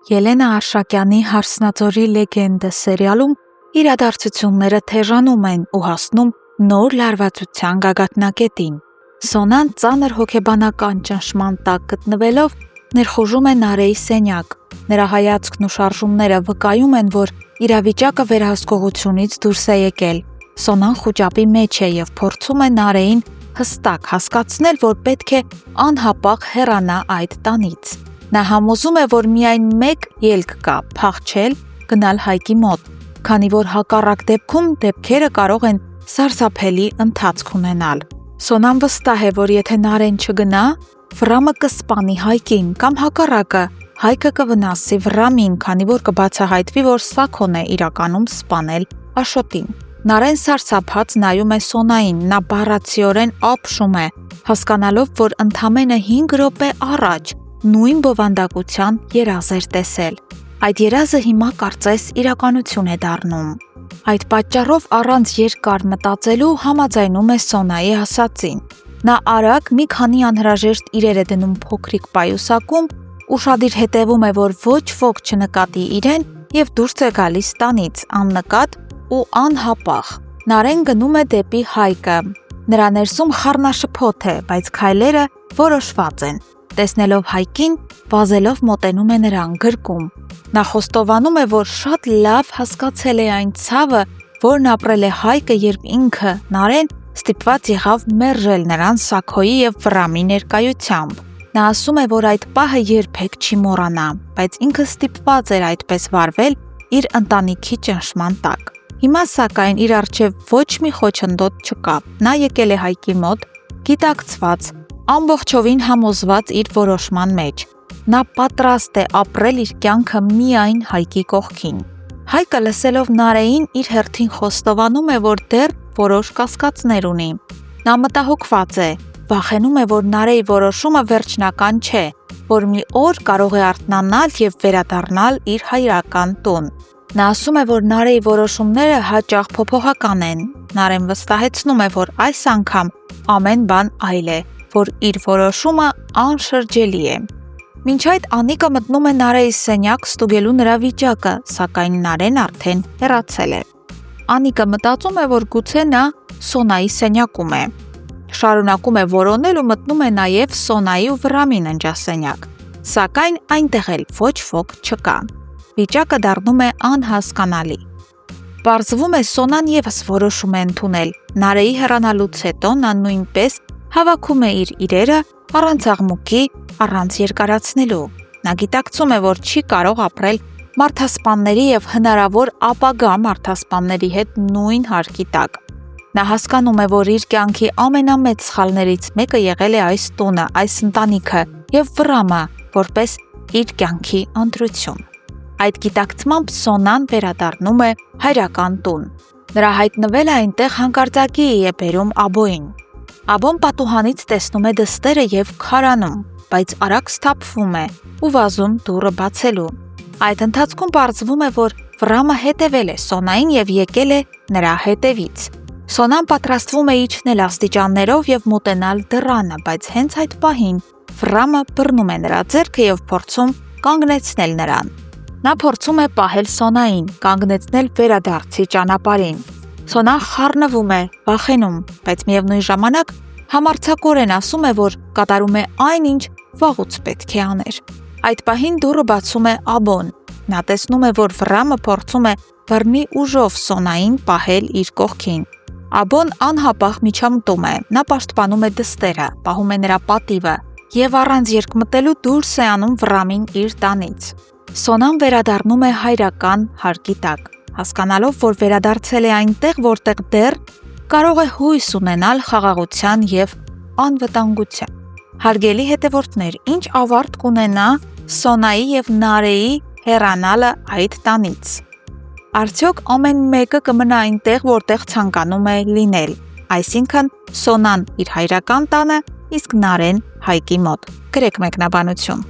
Ելենա Արշակյանի «Հարսնաձորի լեգենդը» սերիալում իրադարձությունները թեժանում են ու հասնում նոր լարվածության գագաթնակետին։ Սոնան ծանր հոգեբանական ճնշման տակ գտնվելով ներխուժում է Նարեի սենյակ։ Նրա հայացքն ու շարժումները վկայում են, որ իրավիճակը վերահսկողությունից դուրս է եկել։ Սոնան խուճապի մեջ է և փորձում է Նարեին հստակ հասկացնել, որ պետք է անհապաղ հեռանա այդ տանից։ Նա համոզում է, որ միայն մեկ ելք կա՝ փախչել, գնալ Հայկի մոտ, քանի որ հակառակ դեպքում դեպքերը կարող են սարսափելի ընթացք ունենալ։ Սոնան վստահ է, որ եթե Նարեն չգնա, Վրամը կսպանի Հայկին կամ հակառակը, Հայկը կվնասի Վրամին, քանի որ կբացահայտվի, որ Սաքոն է իրականում սպանել Աշոտին։ Նարեն սարսափած նայում է Սոնային, նա բառացիորեն ապշում է, հասկանալով, որ ընդամենը 5 րոպե առաջ նույն բովանդակության երազ էր տեսել։ Այդ երազը հիմա կարծես իրականություն է դառնում։ Այդ պատճառով առանց երկար մտածելու համաձայնում է Սոնայի ասածին։ Նա արագ մի քանի անհրաժեշտ իրեր է դնում փոքրիկ պայուսակում, ուշադիր հետևում է, որ ոչ ոք չնկատի իրեն և դուրս է գալիս տանից աննկատ ու անհապաղ։ Նարեն գնում է դեպի Հայկը։ Նրա ներսում խառնաշփոթ է, բայց քայլերը որոշված են։ Տեսնելով Հայկին, վազելով մոտենում է նրան, գրկում։ Նա խոստովանում է, որ շատ լավ հասկացել է այն ցավը, որն ապրել է Հայկը, երբ ինքը, Նարեն, ստիպված եղավ մերժել նրան Սաքոյի և Վրամի ներկայությամբ։ Նա ասում է, որ այդ պահը երբեք չի մոռանա, բայց ինքը ստիպված էր այդպես վարվել իր ընտանիքի ճնշման տակ։ Հիմա սակայն իր առջև ոչ մի խոչընդոտ չկա։ Նա եկել է Հայկի մոտ, գիտակցված, ամբողջովին համոզված իր որոշման մեջ։ Նա պատրաստ է ապրել իր կյանքը միայն Հայկի կողքին։ Հայկը լսելով Նարեին իր հերթին խոստովանում է, որ դեռ որոշ կասկածներ ունի։ Նա մտահոգված է, վախենում է, որ Նարեի որոշումը վերջնական չէ, որ մի օր կարող է արթնանալ և վերադառնալ իր հայրական տուն։ Նա ասում է, որ Նարեի որոշումները հաճախ փոփոխական են։ Նարեն վստահեցնում է, որ այս անգամ ամեն բան այլ է, որ իր որոշումը անշրջելի է։ Մինչ այդ Անիկը մտնում է Նարեի սենյակ ստուգելու նրա վիճակը, սակայն Նարեն արդեն հեռացել է։ Անիկը մտածում է, որ գուցե նա Սոնայի սենյակում է։ Շարունակում է որոնել ու մտնում է նաև Սոնայի ու Վրամի ննջասենյակ, սակայն այնտեղ էլ ոչ ոք չկա։ Վիճակը դառնում է անհասկանալի։ Պարզվում է Սոնան ևս որոշում է ընդունել։ Նարեի հեռանալուց հետո նա նույնպես հավաքում է իր իրերը առանց աղմուկի, առանց երկարացնելու։ Նա գիտակցում է, որ չի կարող ապրել մարդասպանների և հնարավոր ապագա մարդասպանների հետ նույն հարկի տակ։ Նա հասկանում է, որ իր կյանքի ամենամեծ սխալներից մեկը եղել է այս տունը, այս ընտանիքը և Վրամը, որպես իր կյանքի ընտրություն։ Այդ գիտակցմամբ Սոնան վերադառնում է հայրական տուն։ Նրա հայտնվելը այնտեղ հանկարծակի է բերում Աբոյին։ Աբոն պատուհանից տեսնում է դստերը և քարանում, բայց արագ սթափվում է ու վազում դուռը բացելու։ Այդ ընթացքում պարզվում է, որ Վրամը հետևել է Սոնային և եկել է նրա հետևից։ Սոնան պատրաստվում է իջնել աստիճաններով և մոտենալ դռանը, բայց հենց այդ պահին Վրամը բռնում է նրա ձեռքը և փորձում կանգնեցնել նրան։ Նա փորձում է պահել Սոնային, կանգնեցնել վերադարձի ճանապարհին։ Սոնան խառնվում է, վախենում, բայց միևնույն ժամանակ համարձակորեն ասում է, որ կատարում է այն, ինչ վաղուց պետք է աներ։ Այդ պահին դուռը բացում է Աբոն։ Նա տեսնում է, որ Վրամը փորձում է բռնի ուժով Սոնային պահել իր կողքին։ Աբոն անհապաղ միջամտում է, նա պաշտպանում է դստերը, պահում է նրա պատիվը և առանց երկմտելու դուրս է անում Վրամին իր տանից։ Սոնան վերադառնում է հայրական հարկի տակ, հասկանալով, որ վերադարձել է այնտեղ, որտեղ դեռ կարող է հույս ունենալ խաղաղության և անվտանգության։ Հարգելի հետևորդներ, ինչ ավարտ կունենա Սոնայի և Նարեի հեռանալը այդ տանից։ Արդյոք ամեն մեկը կմնա այնտեղ, որտեղ ցանկանում է լինել, այսինքն Սոնան իր հայրական տանը, իսկ Նարեն Հայկի մոտ։ Գրեք մեկնաբանություն։